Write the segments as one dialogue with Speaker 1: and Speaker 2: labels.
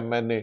Speaker 1: MNA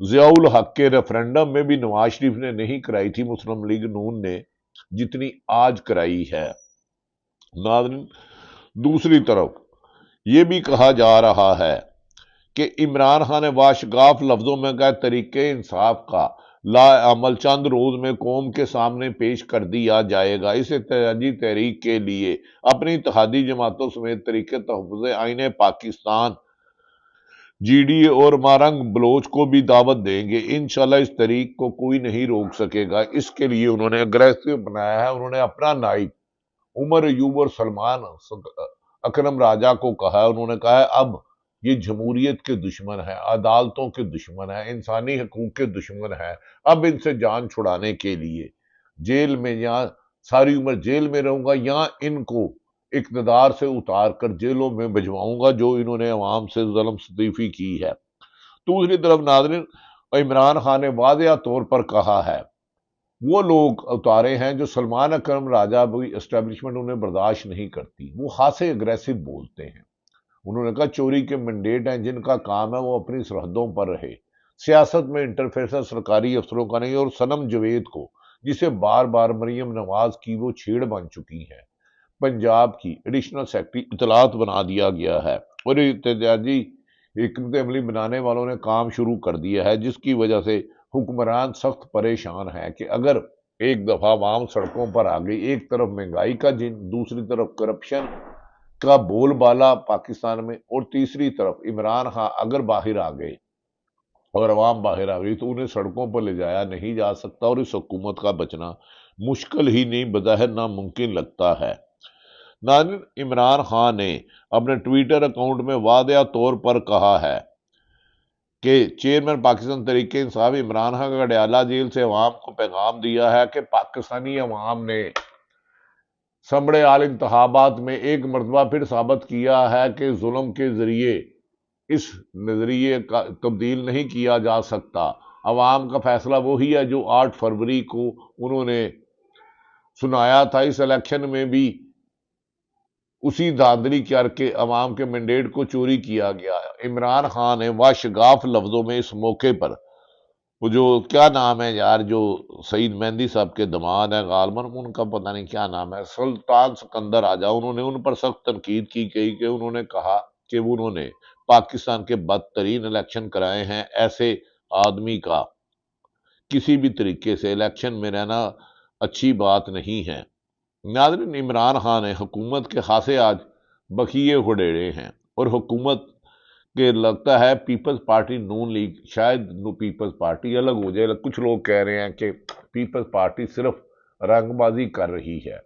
Speaker 1: Zia الحق کے referendum میں بھی نواز شریف نے نہیں کرائی تھی مسلم لیگ نون نے جتنی آج کرائی ہے۔ ناظرین، دوسری طرف یہ بھی کہا جا رہا ہے کہ عمران خان نے واشگاف لفظوں میں کہا طریقے انصاف کا لا عمل چند روز میں قوم کے سامنے پیش کر دیا جائے گا۔ اس احتجاجی تحریک کے لیے اپنی اتحادی جماعتوں سمیت تحریک تحفظ آئین پاکستان جی ڈی اے اور مارنگ بلوچ کو بھی دعوت دیں گے۔ انشاءاللہ اس تحریک کو کوئی نہیں روک سکے گا۔ اس کے لیے انہوں نے اگریسو بنایا ہے۔ انہوں نے اپنا نائب عمر ایوب اور سلمان اکرم راجہ کو کہا ہے، انہوں نے کہا ہے اب یہ جمہوریت کے دشمن ہیں، عدالتوں کے دشمن ہیں، انسانی حقوق کے دشمن ہیں، اب ان سے جان چھڑانے کے لیے جیل میں یا ساری عمر جیل میں رہوں گا یا ان کو اقتدار سے اتار کر جیلوں میں بھجواؤں گا جو انہوں نے عوام سے ظلم ستیفی کی ہے۔ دوسری طرف ناظرین، عمران خان نے واضح طور پر کہا ہے وہ لوگ اتارے ہیں جو سلمان اکرم راجہ بھی اسٹیبلشمنٹ انہیں برداشت نہیں کرتی، وہ خاصے اگریسو بولتے ہیں۔ انہوں نے کہا چوری کے مینڈیٹ ہیں جن کا کام ہے وہ اپنی سرحدوں پر رہے، سیاست میں انٹرفیئر سرکاری افسروں کا نہیں۔ اور صنم جاوید کو جسے بار بار مریم نواز کی وہ چھیڑ بن چکی ہے، پنجاب کی ایڈیشنل سیکرٹری اطلاعات بنا دیا گیا ہے اور احتجاجی حکمت عملی بنانے والوں نے کام شروع کر دیا ہے، جس کی وجہ سے حکمران سخت پریشان ہیں کہ اگر ایک دفعہ عوام سڑکوں پر آ گئی، ایک طرف مہنگائی کا جن، دوسری طرف کرپشن کا بول بالا پاکستان میں، اور تیسری طرف عمران خان اگر باہر آ گئے اور عوام باہر آ گئی تو انہیں سڑکوں پر لے جایا نہیں جا سکتا اور اس حکومت کا بچنا مشکل ہی نہیں بظاہر ناممکن لگتا ہے۔ ناظرین، عمران خان نے اپنے ٹویٹر اکاؤنٹ میں واضح طور پر کہا ہے کہ چیئرمین پاکستان تحریک انصاف عمران خان کا گڈیالہ جیل سے عوام کو پیغام دیا ہے کہ پاکستانی عوام نے سمبڑے آل انتخابات میں ایک مرتبہ پھر ثابت کیا ہے کہ ظلم کے ذریعے اس نظریے کا تبدیل نہیں کیا جا سکتا۔ عوام کا فیصلہ وہی ہے جو 8 فروری کو انہوں نے سنایا تھا۔ اس الیکشن میں بھی اسی دھاندلی کر کے عوام کے مینڈیٹ کو چوری کیا گیا۔ عمران خان نے واشگاف لفظوں میں اس موقع پر وہ جو کیا نام ہے یار، جو سعید مہندی صاحب کے داماد ہیں غالباً، ان کا پتہ نہیں کیا نام ہے، سلطان سکندر راجہ، انہوں نے ان پر سخت تنقید کی گئی کہ انہوں نے کہا کہ انہوں نے پاکستان کے بدترین الیکشن کرائے ہیں، ایسے آدمی کا کسی بھی طریقے سے الیکشن میں رہنا اچھی بات نہیں ہے۔ ناظرین، عمران خان نے حکومت کے خاصے آج بخیے اڑیڑے ہیں اور حکومت کے لگتا ہے پیپلز پارٹی نون لیگ شاید پیپلز پارٹی الگ ہو جائے۔ کچھ لوگ کہہ رہے ہیں کہ پیپلز پارٹی صرف رنگ بازی کر رہی ہے،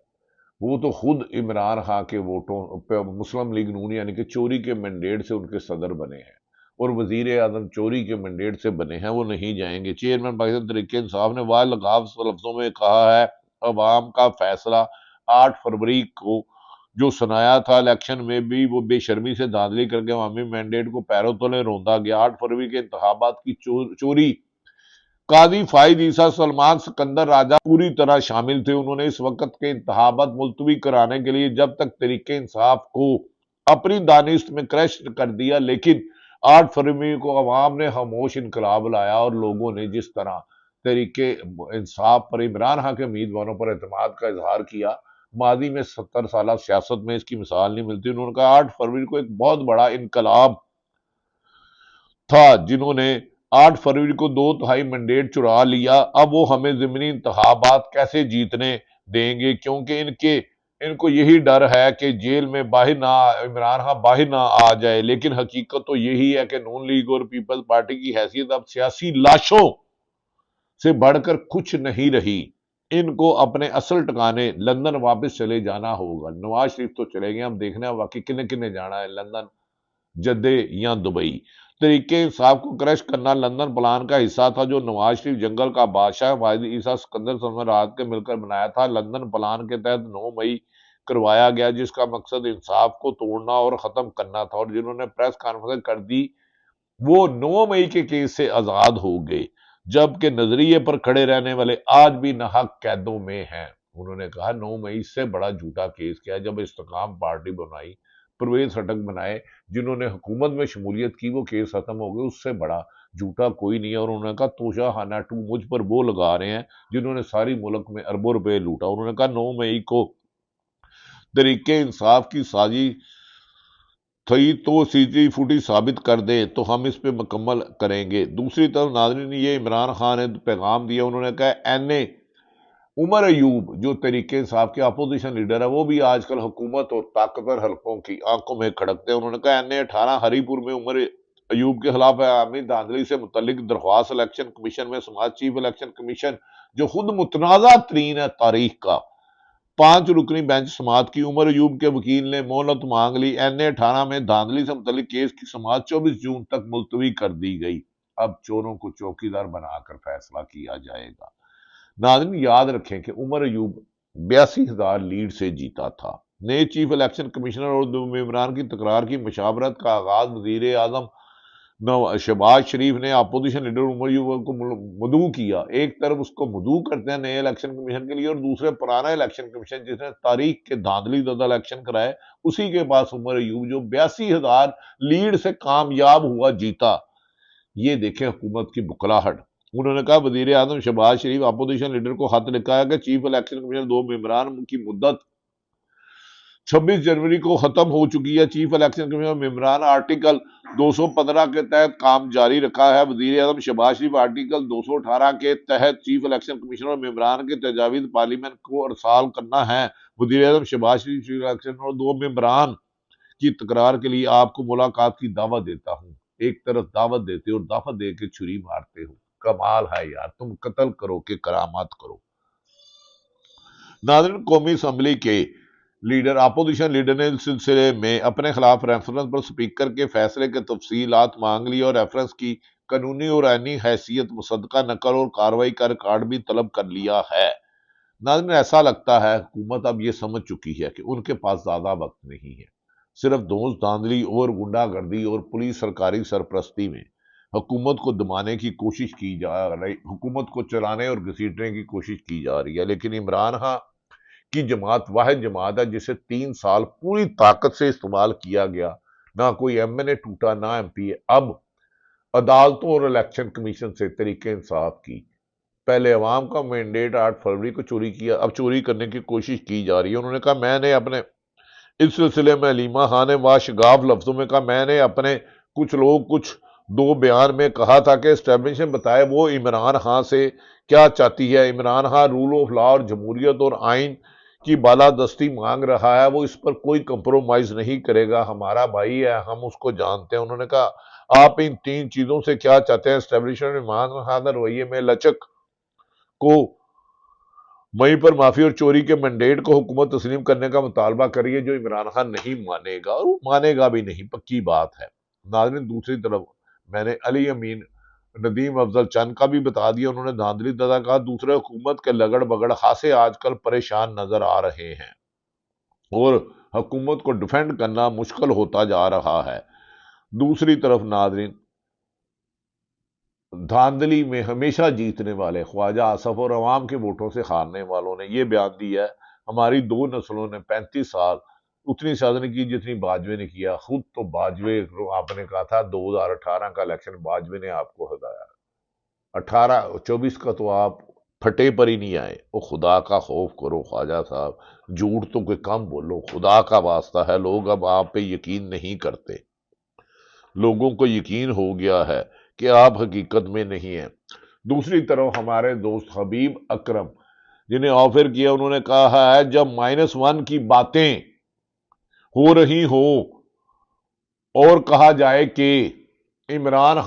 Speaker 1: وہ تو خود عمران خان کے ووٹوں پہ مسلم لیگ نون یعنی کہ چوری کے مینڈیٹ سے ان کے صدر بنے ہیں اور وزیر اعظم چوری کے مینڈیٹ سے بنے ہیں، وہ نہیں جائیں گے۔ چیئرمین پاکستان تحریک انصاف نے واضح لفظوں میں کہا ہے عوام کا فیصلہ 8 فروری کو جو سنایا تھا، الیکشن میں بھی وہ بے شرمی سے دھاندلی کر کے عوامی مینڈیٹ کو پیروں تلے روندا گیا۔ 8 فروری کے انتخابات کی چوری قاضی فائد عیسیٰ سلمان سکندر راجہ پوری طرح شامل تھے۔ انہوں نے اس وقت کے انتخابات ملتوی کرانے کے لیے جب تک تحریک انصاف کو اپنی دانست میں کریش کر دیا، لیکن 8 فروری کو عوام نے خاموش انقلاب لایا اور لوگوں نے جس طرح تحریک انصاف پر عمران خان کے امیدواروں پر اعتماد کا اظہار کیا، ماضی میں 70 سالہ سیاست میں اس کی مثال نہیں ملتی۔ انہوں نے کہا 8 فروری کو ایک بہت بڑا انقلاب تھا، جنہوں نے 8 فروری کو 2/3 مینڈیٹ چرا لیا، اب وہ ہمیں ضمنی انتخابات کیسے جیتنے دیں گے، کیونکہ ان کو یہی ڈر ہے کہ جیل میں باہر نہ عمران خان باہر نہ آ جائے۔ لیکن حقیقت تو یہی ہے کہ نون لیگ اور پیپلز پارٹی کی حیثیت اب سیاسی لاشوں سے بڑھ کر کچھ نہیں رہی۔ ان کو اپنے اصل ٹھکانے لندن واپس چلے جانا ہوگا۔ نواز شریف تو چلے گئے، ہم دیکھنا ہے واقعی کنے کنے جانا ہے، لندن، جدے یا دبئی۔ تحریک انصاف کو کرش کرنا لندن پلان کا حصہ تھا جو نواز شریف جنگل کا بادشاہ فائد عیسیٰ سکندر سلمان راج کے مل کر بنایا تھا۔ لندن پلان کے تحت 9 مئی کروایا گیا، جس کا مقصد انصاف کو توڑنا اور ختم کرنا تھا، اور جنہوں نے پریس کانفرنس کر دی وہ 9 مئی کے کیس سے آزاد ہو گئے، جبکہ نظریے پر کھڑے رہنے والے آج بھی ناحق قیدوں میں ہیں۔ انہوں نے کہا 9 مئی سے بڑا جھوٹا کیس کیا، جب استقلال پارٹی بنائی، پرویز خٹک بنائے، جنہوں نے حکومت میں شمولیت کی، وہ کیس ختم ہو گئے، اس سے بڑا جھوٹا کوئی نہیں ہے، اور انہوں نے کہا توشہ خانہ 2 مجھ پر وہ لگا رہے ہیں جنہوں نے ساری ملک میں اربوں روپے لوٹا۔ انہوں نے کہا 9 مئی کو تحریک انصاف کی سازی تھی تو سیدھی فوٹی ثابت کر دیں تو ہم اس پہ مکمل کریں گے۔ دوسری طرف ناظرین یہ عمران خان نے پیغام دیا، انہوں نے کہا این اے عمر ایوب جو تحریک انصاف کے اپوزیشن لیڈر ہے وہ بھی آج کل حکومت اور طاقتور حلقوں کی آنکھوں میں کھڑکتے ہیں۔ انہوں نے کہا این اے 18 ہری پور میں عمر ایوب کے خلاف عوامی دھاندلی سے متعلق درخواست الیکشن کمیشن میں سماعت۔ چیف الیکشن کمیشن جو خود متنازع ترین ہے تاریخ کا 5 رکنی بینچ سماعت کی۔ عمر ایوب کے وکیل نے مہلت مانگ لی۔ این اے 18 میں دھاندلی سے متعلق کیس کی سماعت 24 جون تک ملتوی کر دی گئی۔ اب چوروں کو چوکیدار بنا کر فیصلہ کیا جائے گا۔ ناظرین یاد رکھیں کہ عمر ایوب 82,000 لیڈ سے جیتا تھا۔ نئے چیف الیکشن کمشنر اور ممبران کی تکرار کی مشاورت کا آغاز وزیر اعظم شہباز شریف نے اپوزیشن لیڈر عمر ایوب کو مدعو کیا۔ ایک طرف اس کو مدعو کرتے ہیں نئے الیکشن کمیشن کے لیے، اور دوسرے پرانا الیکشن کمیشن جس نے تاریخ کے دھاندلی زدہ الیکشن کرائے اسی کے پاس عمر ایوب جو 82,000 لیڈ سے کامیاب ہوا جیتا۔ یہ دیکھیں حکومت کی بکلاہٹ۔ انہوں نے کہا وزیر اعظم شہباز شریف اپوزیشن لیڈر کو خط لکھا ہے کہ چیف الیکشن کمیشن 2 ممبران کی مدت 26 جنوری کو ختم ہو چکی ہے۔ چیف الیکشن کمیشن ممبران آرٹیکل 215 کے تحت کام جاری رکھا ہے۔ وزیر اعظم شہباز شریف آرٹیکل 218 کے تحت چیف الیکشن کمیشنر اور ممبران کے تجاویز پارلیمنٹ کو ارسال کرنا ہے۔ وزیر اعظم شہباز شریف چیف الیکشن اور 2 ممبران کی تکرار کے لیے آپ کو ملاقات کی دعوت دیتا ہوں۔ ایک طرف دعوت دیتے اور دعوت دے کے چھری مارتے ہو، کمال ہے یار، تم قتل کرو کہ کرامات کرو۔ ناظرین قومی اسمبلی کے لیڈر اپوزیشن لیڈر نے اس سلسلے میں اپنے خلاف ریفرنس پر سپیکر کے فیصلے کے تفصیلات مانگ لی اور ریفرنس کی قانونی اور آئینی حیثیت، مصدقہ نقل اور کارروائی کا ریکارڈ بھی طلب کر لیا ہے۔ ناظرین ایسا لگتا ہے حکومت اب یہ سمجھ چکی ہے کہ ان کے پاس زیادہ وقت نہیں ہے۔ صرف دوز دھاندلی اور غنڈہ گردی اور پولیس سرکاری سرپرستی میں حکومت کو دبانے کی کوشش کی جا رہی، حکومت کو چلانے اور گھسیٹنے کی کوشش کی جا رہی ہے۔ لیکن عمران خان کی جماعت واحد جماعت ہے جسے 3 سال پوری طاقت سے استعمال کیا گیا، نہ کوئی ایم این اے ٹوٹا نہ ایم پی اے۔ اب عدالتوں اور الیکشن کمیشن سے طریق انصاف کی پہلے عوام کا مینڈیٹ 8 فروری کو چوری کیا، اب چوری کرنے کی کوشش کی جا رہی ہے۔ انہوں نے کہا میں نے اپنے اس سلسلے میں علیمہ خان نے واشگاف لفظوں میں کہا میں نے اپنے کچھ 2 بیان میں کہا تھا کہ اسٹیبلشمنٹ بتائے وہ عمران خان سے کیا چاہتی ہے۔ Imran Khan rule of law اور جمہوریت اور آئین کی بالادستی مانگ رہا ہے، وہ اس پر کوئی کمپرومائز نہیں کرے گا، ہمارا بھائی ہے، ہم اس کو جانتے ہیں۔ انہوں نے کہا آپ ان 3 چیزوں سے کیا چاہتے ہیں؟ اسٹیبلشمنٹ عمران خان رویے میں لچک کو مئی پر معافی اور چوری کے مینڈیٹ کو حکومت تسلیم کرنے کا مطالبہ کریے، جو عمران خان نہیں مانے گا، اور وہ مانے گا بھی نہیں، پکی بات ہے۔ ناظرین دوسری طرف میں نے علی امین ندیم افضل چند کا بھی بتا دیا، انہوں نے دھاندلی دادا کہا دوسرے حکومت کے لگڑ بگڑ خاصے آج کل پریشان نظر آ رہے ہیں اور حکومت کو ڈیفینڈ کرنا مشکل ہوتا جا رہا ہے۔ دوسری طرف ناظرین دھاندلی میں ہمیشہ جیتنے والے خواجہ آصف اور عوام کے ووٹوں سے ہارنے والوں نے یہ بیان دیا ہے ہماری 2 نسلوں نے 35 سال اتنی سازی کی جتنی باجوے نے کیا۔ خود تو باجوے آپ نے کہا تھا 2018 کا الیکشن باجوے نے آپ کو ہرایا، 24 کا تو آپ پھٹے پر ہی نہیں آئے۔ وہ خدا کا خوف کرو خواجہ صاحب، جھوٹ تو کوئی کم بولو، خدا کا واسطہ ہے، لوگ اب آپ پہ یقین نہیں کرتے، لوگوں کو یقین ہو گیا ہے کہ آپ حقیقت میں نہیں ہیں۔ دوسری طرف ہمارے دوست حبیب اکرم جنہیں آفر کیا، انہوں نے کہا ہے جب -1 کی باتیں ہو رہی ہو اور کہا جائے کہ عمران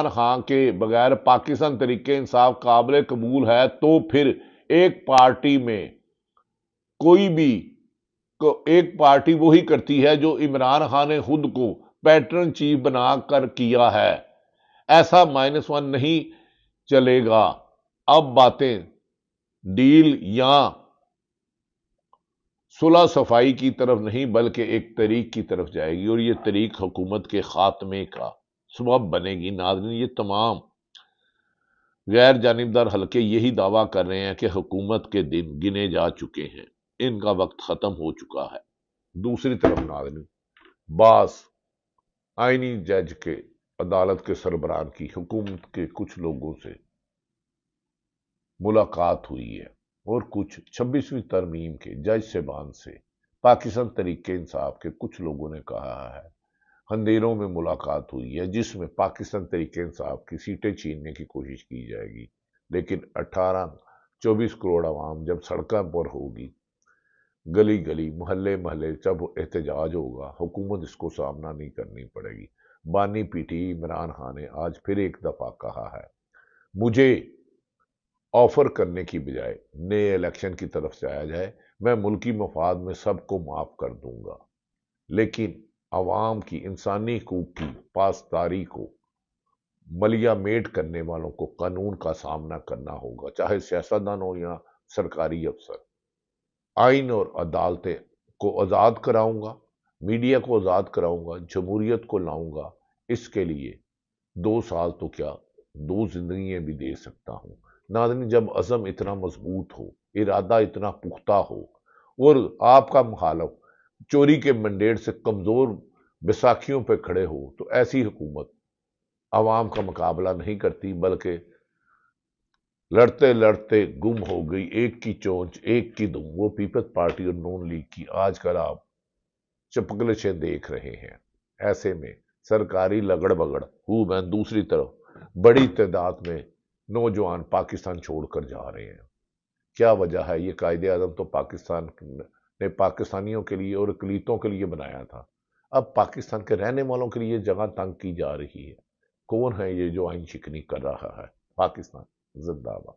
Speaker 1: خان کے بغیر پاکستان تحریک انصاف قابل قبول ہے، تو پھر ایک پارٹی میں کوئی بھی ایک پارٹی وہی کرتی ہے جو عمران خان نے خود کو پیٹرن چیف بنا کر کیا ہے۔ ایسا -1 نہیں چلے گا۔ اب باتیں ڈیل یا صلح صفائی کی طرف نہیں بلکہ ایک طریق کی طرف جائے گی، اور یہ طریق حکومت کے خاتمے کا سبب بنے گی۔ ناظرین یہ تمام غیر جانبدار حلقے یہی دعویٰ کر رہے ہیں کہ حکومت کے دن گنے جا چکے ہیں، ان کا وقت ختم ہو چکا ہے۔ دوسری طرف ناظرین بعض آئینی جج کے عدالت کے سربراہان کی حکومت کے کچھ لوگوں سے ملاقات ہوئی ہے اور کچھ 26ویں ترمیم کے جج صاحبان سے پاکستان تحریک انصاف کے کچھ لوگوں نے کہا ہے اندھیروں میں ملاقات ہوئی ہے جس میں پاکستان تحریک انصاف کی سیٹیں چھیننے کی کوشش کی جائے گی، لیکن 24 کروڑ عوام جب سڑکوں پر ہوگی، گلی گلی محلے محلے جب احتجاج ہوگا، حکومت اس کو سامنا نہیں کرنی پڑے گی۔ بانی پی ٹی عمران خان نے آج پھر ایک دفعہ کہا ہے مجھے آفر کرنے کی بجائے نئے الیکشن کی طرف سے آیا جائے، میں ملکی مفاد میں سب کو معاف کر دوں گا، لیکن عوام کی انسانی حقوق کی پاسداری کو ملیا میٹ کرنے والوں کو قانون کا سامنا کرنا ہوگا، چاہے سیاستدان ہو یا سرکاری افسر۔ آئین اور عدالتیں کو آزاد کراؤں گا، میڈیا کو آزاد کراؤں گا، جمہوریت کو لاؤں گا، اس کے لیے 2 سال تو کیا 2 زندگیاں بھی دے سکتا ہوں۔ ناظرین، جب عزم اتنا مضبوط ہو، ارادہ اتنا پختہ ہو اور آپ کا مخالف چوری کے مینڈیٹ سے کمزور بیساکھیوں پہ کھڑے ہو تو ایسی حکومت عوام کا مقابلہ نہیں کرتی، بلکہ لڑتے لڑتے گم ہو گئی ایک کی چونچ ایک کی دم، وہ پیپلز پارٹی اور نون لیگ کی آج کل آپ چپکلشیں دیکھ رہے ہیں۔ ایسے میں سرکاری لگڑ بگڑ ہو بین دوسری طرف بڑی تعداد میں نوجوان پاکستان چھوڑ کر جا رہے ہیں۔ کیا وجہ ہے؟ یہ قائد اعظم تو پاکستان نے پاکستانیوں کے لیے اور اقلیتوں کے لیے بنایا تھا، اب پاکستان کے رہنے والوں کے لیے جگہ تنگ کی جا رہی ہے۔ کون ہے یہ جو آئین شکنی کر رہا ہے؟ پاکستان زندہ باد۔